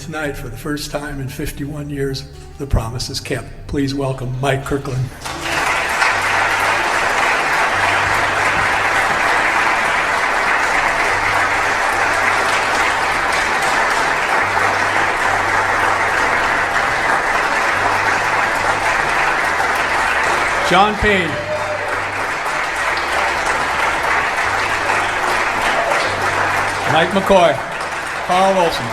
tonight, for the first time in 51 years, the promise is kept. Please welcome Mike Kirkland. John Payne. Mike McCoy. Carl Wilson.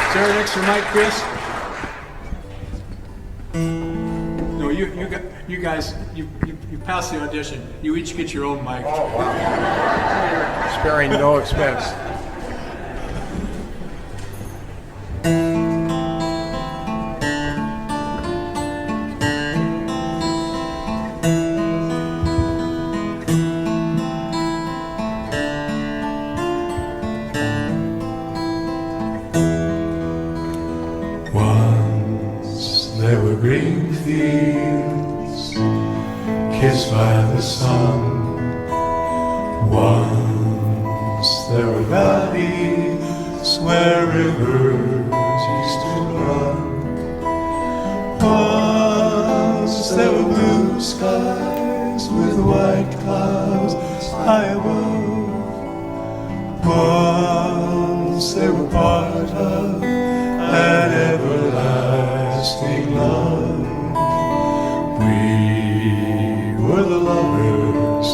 Is there an extra mic, Chris? No, you guys, you passed the audition. You each get your own mic. Oh, wow. Sparing no expense. Once there were Greenfields, kissed by the sun. Once there were valleys where rivers used to run. Once there were blue skies with white clouds high above. Once they were part of an everlasting love. We were the lovers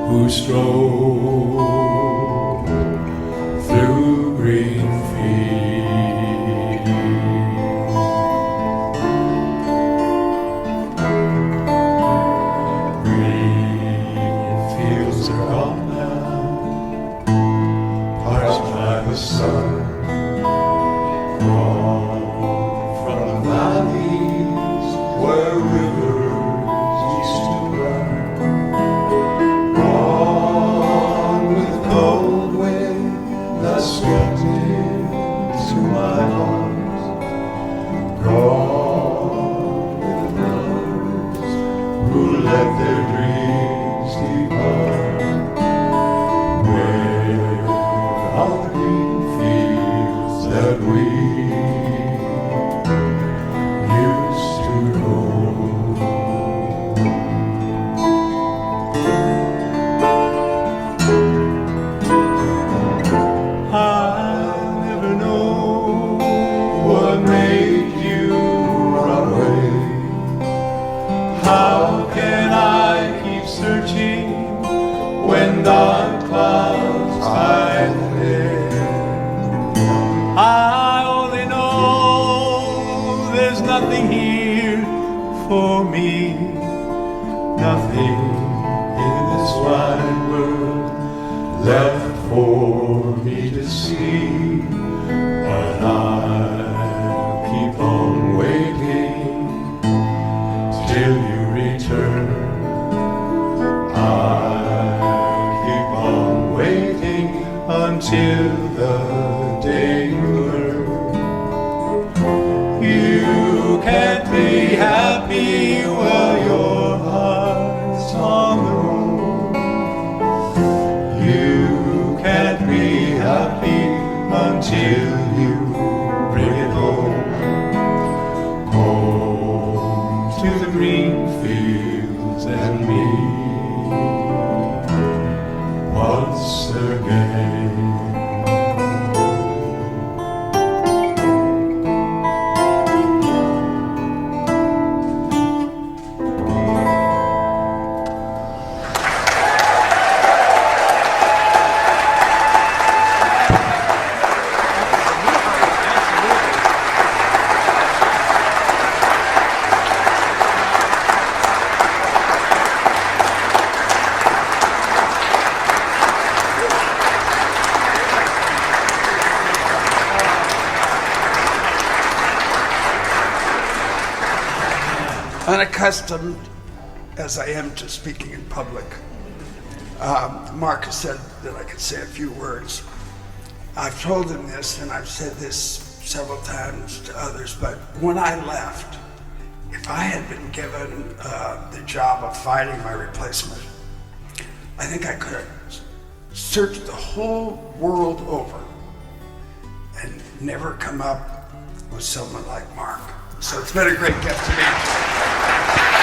who strolled through green fields. Green fields are gone now, parched by the sun. Gone from the valleys where rivers used to run. Gone with the cold wind that swept into my arms. Gone with the lovers who let their dreams depart. Where are the green fields that we used to roam? I'll never know what made you run away. How can I keep searching when dark clouds hide the day? I only know there's nothing here for me, nothing in this wide world left for me to see. But I'll keep on waiting till you return. I'll keep on waiting until the day you learn. You can't be happy while your heart's on the road. You can't be happy until you bring it home. Home to the green fields and me once again. Unaccustomed as I am to speaking in public, Mark has said that I could say a few words. I've told him this, and I've said this several times to others, but when I left, if I had been given the job of finding my replacement, I think I could have searched the whole world over and never come up with someone like Mark. So it's been a great gift to me.